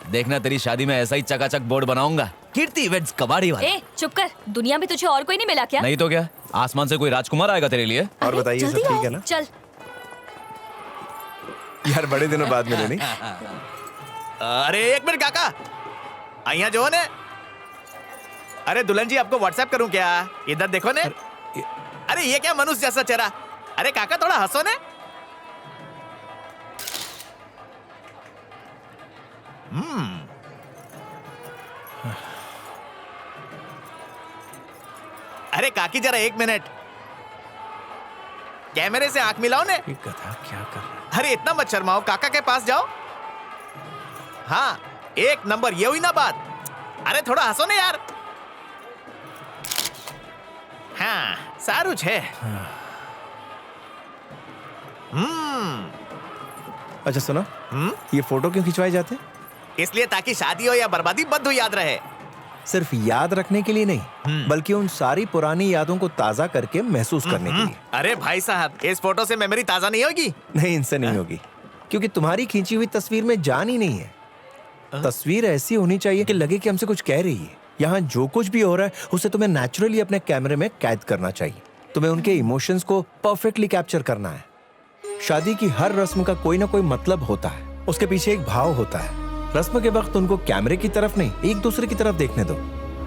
देखना तेरी शादी में ऐसा ही चकाचक बोर्ड बनाऊंगा, कीर्ति इवेंट्स कबाड़ी वाला। ए, चुप कर। दुनिया में तुझे और कोई नहीं मिला क्या? नहीं तो क्या, आसमान से कोई राजकुमार आएगा तेरे लिए? और अरे, बताइए, सब जल्दी ठीक आओ, है ना? चल। यार बड़े दिनों बाद मिले नहीं? अरे एक मिनट काका, आइया जो ने। अरे दुल्हन जी आपको व्हाट्सएप करूं क्या? इधर देखो ने। अरे ये क्या मनुष्य जैसा चेहरा। अरे काका थोड़ा हंसो ने। अरे काकी जरा एक मिनट, कैमरे से आंख मिलाओ ने। ये गधा क्या कर रहा है? अरे इतना मत शर्माओ, काका के पास जाओ। हाँ एक नंबर, ये हुई ना बात। अरे थोड़ा हंसो ने यार। हाँ सारू छे। अच्छा सुनो, ये फोटो क्यों खिंचवाए जाते हैं? इसलिए ताकि शादी हो या बर्बादी बद्दू याद रहे। सिर्फ याद रखने के लिए नहीं, बल्कि उन सारी पुरानी यादों को ताजा करके महसूस करने के लिए। अरे भाई साहब, इस फोटो से मेमोरी ताजा नहीं होगी? नहीं, इनसे नहीं होगी, क्योंकि तुम्हारी खींची हुई तस्वीर में जान ही नहीं है। तस्वीर ऐसी होनी चाहिए कि लगे कि हमसे कुछ कह रही है। यहाँ जो कुछ भी हो रहा है उसे तुम्हें नेचुरली अपने कैमरे में कैद करना चाहिए। तुम्हें उनके इमोशंस को परफेक्टली कैप्चर करना है। शादी की हर रस्म का कोई ना कोई मतलब होता है, उसके पीछे एक भाव होता है। रस्म के वक्त उनको कैमरे की तरफ नहीं, एक दूसरे की तरफ देखने दो।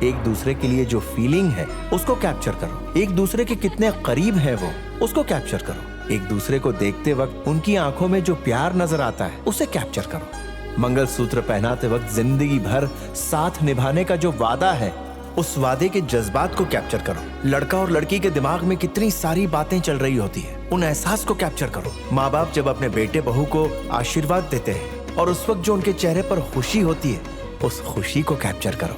एक दूसरे के लिए जो फीलिंग है उसको कैप्चर करो। एक दूसरे के कितने करीब है वो, उसको कैप्चर करो। एक दूसरे को देखते वक्त उनकी आंखों में जो प्यार नजर आता है उसे कैप्चर करो। मंगलसूत्र पहनाते वक्त जिंदगी भर साथ निभाने का जो वादा है, उस वादे के जज्बात को कैप्चर करो। लड़का और लड़की के दिमाग में कितनी सारी बातें चल रही होती है, उन एहसास को कैप्चर करो। माँ बाप जब अपने बेटे बहू को आशीर्वाद देते हैं और उस वक्त जो उनके चेहरे पर खुशी होती है, उस खुशी को कैप्चर करो।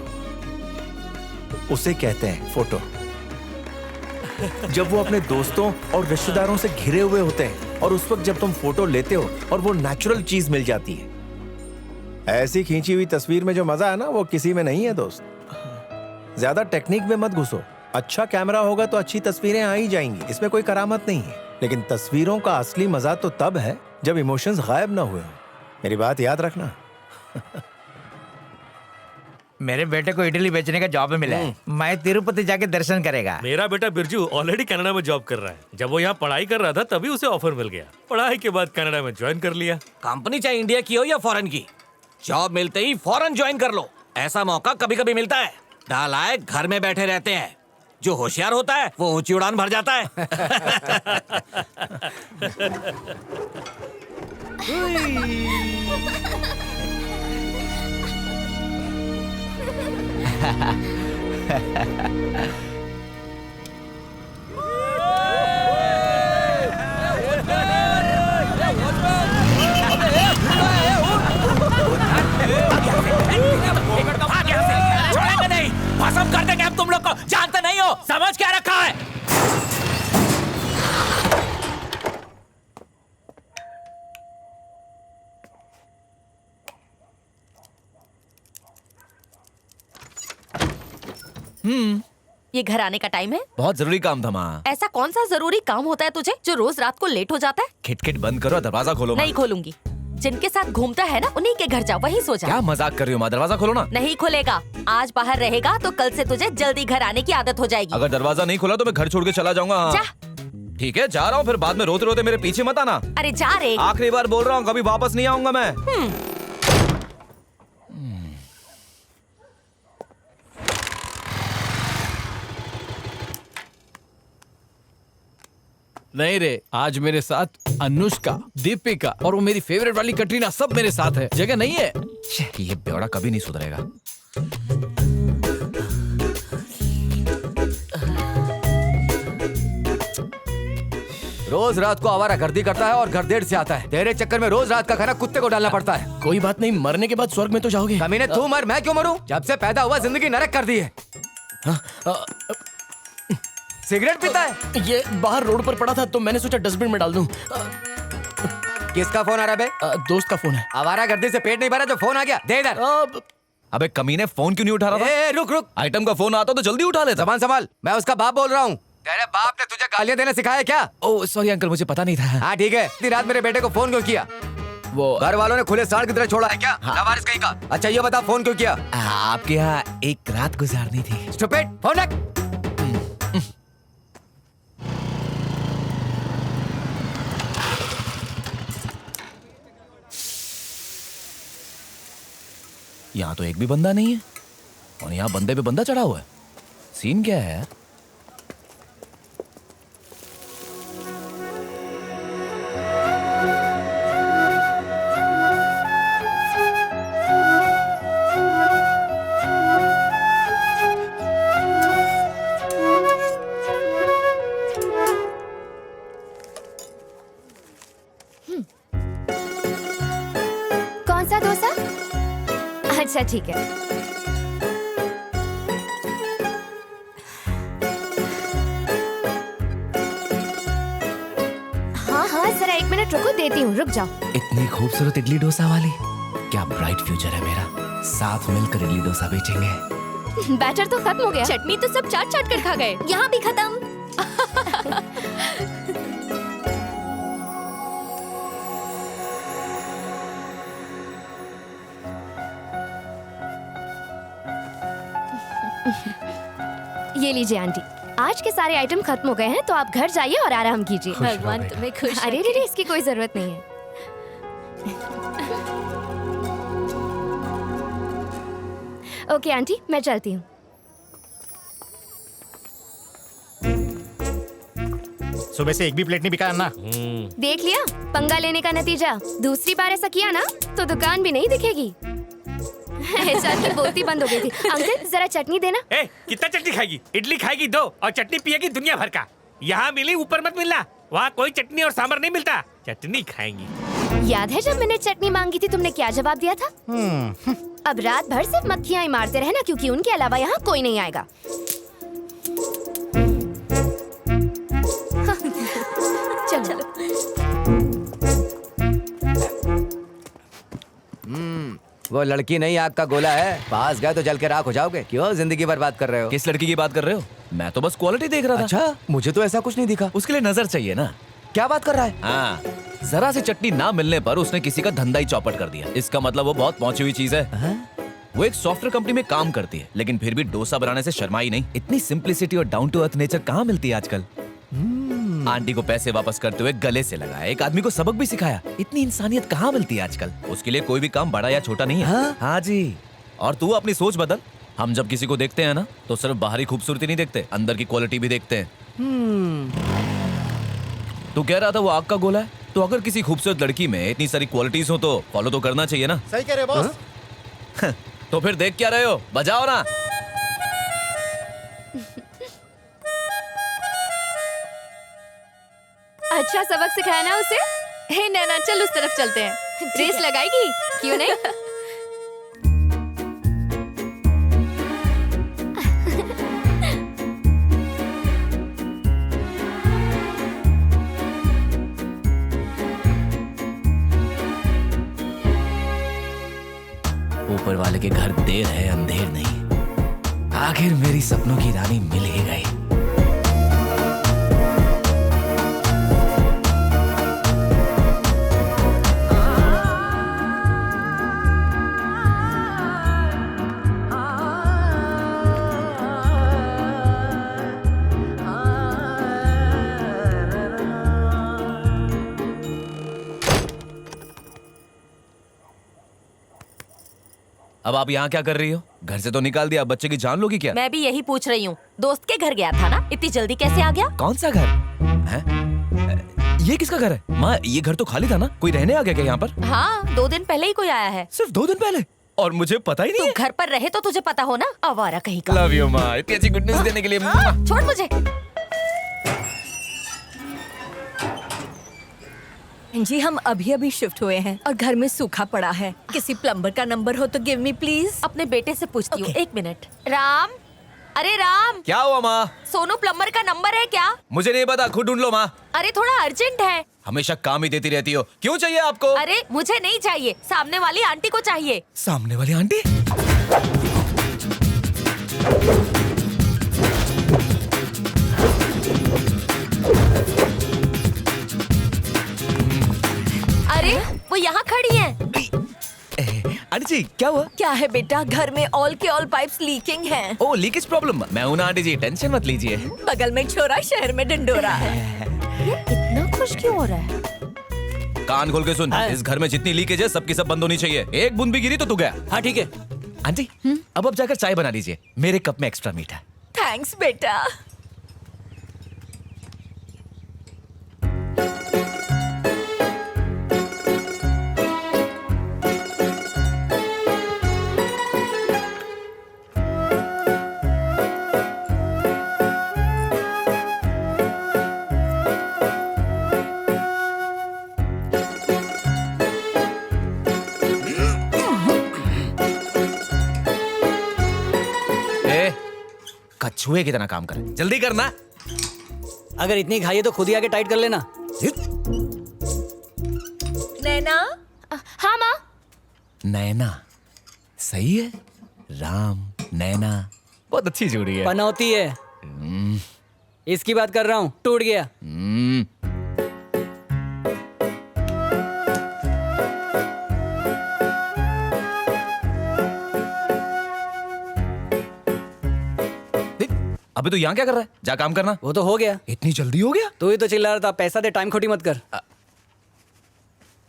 उसे कहते हैं फोटो। जब वो अपने दोस्तों और रिश्तेदारों से घिरे हुए होते हैं और उस वक्त जब तुम फोटो लेते हो और वो नेचुरल चीज मिल जाती है। ऐसी खींची हुई तस्वीर में जो मजा है ना, वो किसी में नहीं है दोस्त। ज्यादा टेक्निक में मत घुसो। अच्छा कैमरा होगा तो अच्छी तस्वीरें आ ही जाएंगी, इसमें कोई करामत नहीं है। लेकिन तस्वीरों का असली मजा तो तब है जब इमोशंस गायब ना हुए हो। मेरी बात याद रखना। मेरे बेटे को इडली बेचने का जॉब मिला है। मैं तिरुपति जाके दर्शन करेगा। मेरा बेटा बिरजू ऑलरेडी कनाडा में जॉब कर रहा है। जब वो यहाँ पढ़ाई कर रहा था तभी उसे ऑफर मिल गया। पढ़ाई के बाद कनाडा में ज्वाइन कर लिया। कंपनी चाहे इंडिया की हो या फॉरेन की, जॉब मिलते ही फौरन ज्वाइन कर लो। ऐसा मौका कभी कभी मिलता है। नालायक घर में बैठे रहते हैं, जो होशियार होता है वो ऊंची उड़ान भर जाता है। छोड़ेंगे नहीं, भस्म कर देंगे हम तुम लोग को। जानते नहीं हो, समझ क्या रखा है? ये घर आने का टाइम है? बहुत जरूरी काम था माँ। ऐसा कौन सा जरूरी काम होता है तुझे जो रोज रात को लेट हो जाता है? खिटखिट बंद करो, दरवाजा खोलो माँ। नहीं खोलूंगी। जिनके साथ घूमता है ना, उन्हीं के घर जा, वहीं सो जा। क्या मजाक कर रही हो माँ? दरवाजा खोलो ना। नहीं खुलेगा। आज बाहर रहेगा तो कल से तुझे जल्दी घर आने की आदत हो जाएगी। अगर दरवाजा नहीं खोला तो मैं घर छोड़ के चला जाऊंगा। हाँ। जा। ठीक है, जा रहा हूँ, फिर बाद में रोते रोते मेरे पीछे मत आना। अरे जा रे। आखिरी बार बोल रहा हूँ, कभी वापस नहीं आऊंगा मैं। नहीं रे, आज मेरे साथ अनुष्का, दीपिका और वो मेरी फेवरेट वाली कटरीना सब मेरे साथ है। जगह नहीं है। ये बेवड़ा कभी नहीं सुधरेगा। रोज रात को आवारागर्दी करता है और घर देर से आता है। तेरे चक्कर में रोज रात का खाना कुत्ते को डालना पड़ता है। कोई बात नहीं, मरने के बाद स्वर्ग में तो जाओगे। कमीने तू मर, मैं क्यों मरूं? जब से पैदा हुआ जिंदगी नरक कर दी है। सिगरेट पीता है? ये बाहर रोड पर पड़ा था तो मैंने सोचा डस्टबिन में डाल दूं। किसका फोन आ रहा है बे? दोस्त का फोन है। आवारागर्दी से पेट नहीं भरा जो फोन आ गया? दे इधर। अबे कमीने, फोन क्यों नहीं उठा रहा था? रुक रुक, आइटम का फोन आता तो जल्दी उठा लेता। जबान संभाल, मैं उसका बाप बोल रहा हूँ। तेरे बाप ने तुझे गालियां देना सिखाया क्या? ओह सॉरी अंकल, मुझे पता नहीं था। हाँ ठीक है, इतनी रात मेरे बेटे को फोन क्यों किया? वो घर वालों ने खुले साड़ की तरह छोड़ा है क्या? लावारिस कहीं का। अच्छा ये बता फोन क्यों किया? आपके यहाँ एक रात गुजारनी थी। स्टूपिड, फोन रख। यहाँ तो एक भी बंदा नहीं है और यहाँ बंदे पे बंदा चढ़ा हुआ है। सीन क्या है? कौन सा डोसा? अच्छा ठीक है। हाँ हाँ जरा 1 मिनट रुको, देती हूँ, रुक जाओ। इतनी खूबसूरत इडली डोसा वाली, क्या ब्राइट फ्यूचर है मेरा। साथ मिलकर इडली डोसा बेचेंगे। बैटर तो खत्म हो गया, चटनी तो सब चाट चाट कर खा गए। यहाँ भी खत्म। ये लीजिए आंटी, आज के सारे आइटम खत्म हो गए हैं, तो आप घर जाइए और आराम कीजिए। भगवान तुम्हें खुश। अरे रे इसकी कोई जरूरत नहीं है। ओके आंटी, मैं चलती हूँ। सुबह से एक भी प्लेट नहीं बिका ना। देख लिया पंगा लेने का नतीजा। दूसरी बार ऐसा किया ना तो दुकान भी नहीं दिखेगी। ऐसा तो बोलती बंद हो गई थी। अंकल जरा चटनी देना। ए, कितना चटनी खाएगी? इडली खाएगी 2 और चटनी पिएगी दुनिया भर का। यहाँ मिली ऊपर मत मिलना, वहाँ कोई चटनी और सांभर नहीं मिलता। चटनी खाएंगी। याद है जब मैंने चटनी मांगी थी तुमने क्या जवाब दिया था? अब रात भर सिर्फ मक्खियाँ ही मारते रहना, क्योंकि उनके अलावा यहाँ कोई नहीं आएगा। चलो। वो लड़की नहीं आग का गोला है, पास गए तो जल के राख हो जाओगे। क्यों जिंदगी बर्बाद कर रहे हो? किस लड़की की बात कर रहे हो? मैं तो बस क्वालिटी देख रहा था। अच्छा, मुझे तो ऐसा कुछ नहीं दिखा। उसके लिए नजर चाहिए ना। क्या बात कर रहा है? हाँ, जरा सी चटनी ना मिलने पर उसने किसी का धंधा ही चौपट कर दिया। इसका मतलब वो बहुत पहुंची हुई चीज है। वो एक सॉफ्टवेयर कंपनी में काम करती है, लेकिन फिर भी डोसा बनाने से शर्माई नहीं। इतनी सिंप्लिसिटी और डाउन टू अर्थ नेचर कहाँ मिलती है आजकल। आंटी को पैसे वापस करते हुए गले से लगाया, एक आदमी को सबक भी सिखाया। इतनी इंसानियत कहाँ मिलती है आजकल। उसके लिए कोई भी काम बड़ा या छोटा नहीं है। हाँ जी, और तू अपनी सोच बदल। हम जब किसी को देखते हैं ना, तो सिर्फ बाहरी खूबसूरती नहीं देखते, अंदर की क्वालिटी भी देखते हैं। तू कह रहा था वो आग का गोला है, तो अगर किसी खूबसूरत लड़की में इतनी सारी क्वालिटीज हो तो फॉलो तो करना चाहिए ना। सही कह रहे बॉस। तो फिर देख क्या रहे हो, बजाओ ना। अच्छा सबक सिखाया ना उसे। हे नैना चल उस तरफ चलते हैं। रेस लगाएगी क्यों नहीं? ऊपर वाले के घर देर है अंधेर नहीं। आखिर मेरी सपनों की रानी मिल ही गई। अब आप यहाँ क्या कर रही हो? घर से तो निकाल दिया, बच्चे की जान लोगी क्या? मैं भी यही पूछ रही हूँ। दोस्त के घर गया था ना, इतनी जल्दी कैसे आ गया? कौन सा घर है? ये किसका घर है? माँ, ये घर तो खाली था ना, कोई रहने आ गया क्या यहाँ पर? हाँ, 2 दिन पहले ही कोई आया है। सिर्फ 2 दिन पहले? और मुझे पता ही नहीं तू घर पर रहे तो तुझे पता हो ना, आवारा कहीं का। लव यू माँ, इतनी अच्छी गुड न्यूज़ देने के लिए। छोड़ मुझे। जी हम अभी अभी शिफ्ट हुए हैं और घर में सूखा पड़ा है। किसी प्लम्बर का नंबर हो तो गिव मी प्लीज। अपने बेटे से पूछती हूँ। Okay. 1 मिनट। राम, अरे राम, क्या हुआ माँ? सोनू प्लम्बर का नंबर है क्या? मुझे नहीं पता, खुद ढूंढ लो माँ। अरे थोड़ा अर्जेंट है। हमेशा काम ही देती रहती हो, क्यों चाहिए आपको? अरे मुझे नहीं चाहिए, सामने वाली आंटी को चाहिए। सामने वाली आंटी? अरे वो यहाँ खड़ी हैं। आंटी जी क्या हुआ? क्या है बेटा, घर में ऑल के ऑल पाइप्स लीकिंग हैं। ओ लीकेज प्रॉब्लम, मैं हूं ना आंटी जी, टेंशन मत लीजिए। बगल में छोरा, शहर में डंडोरा है। ये इतना खुश क्यों हो रहा है? कान खोल के सुन, इस घर में जितनी लीकेज है सबकी सब बंद होनी चाहिए। एक बूंद भी गिरी तो तू गया। हाँ ठीक है। आंटी अब जाकर चाय बना लीजिए, मेरे कप में एक्स्ट्रा मीठा। थैंक्स बेटा। कछुए की तरह काम कर, जल्दी करना। अगर इतनी घाई है तो खुद ही आके टाइट कर लेना। नैना। हाँ माँ। नैना सही है, राम नैना बहुत अच्छी जोड़ी है। पनौती है। इसकी बात कर रहा हूँ, टूट गया। अभी तो यहाँ क्या कर रहा है? जा काम करना। वो तो हो गया। इतनी जल्दी हो गया? तू ही तो चिल्ला रहा था पैसा दे, टाइम खोटी मत कर।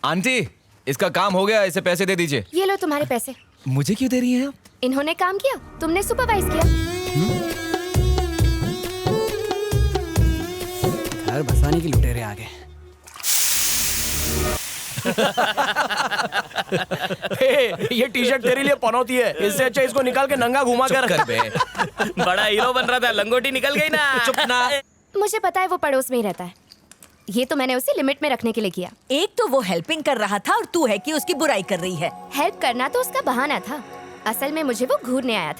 आंटी इसका काम हो गया, इसे पैसे दे दीजिए। ये लो तुम्हारे पैसे। मुझे क्यों दे रही हैं आप? इन्होंने काम किया, तुमने सुपरवाइज किया। घर बसाने की लुटेरे आ गए। ये टी शर्ट तेरे लिए पनौती है, इससे अच्छा इसको निकाल के नंगा घुमा कर। बड़ा हीरो बन रहा था, लंगोटी निकल गई ना। चुप ना। मुझे पता है वो पड़ोस में ही रहता है। ये तो मैंने उसे लिमिट में रखने के लिए किया। एक तो वो हेल्पिंग कर रहा था और तू है कि उसकी बुराई कर रही है। हेल्प करना तो उसका बहाना था, असल में मुझे वो घूरने आया था।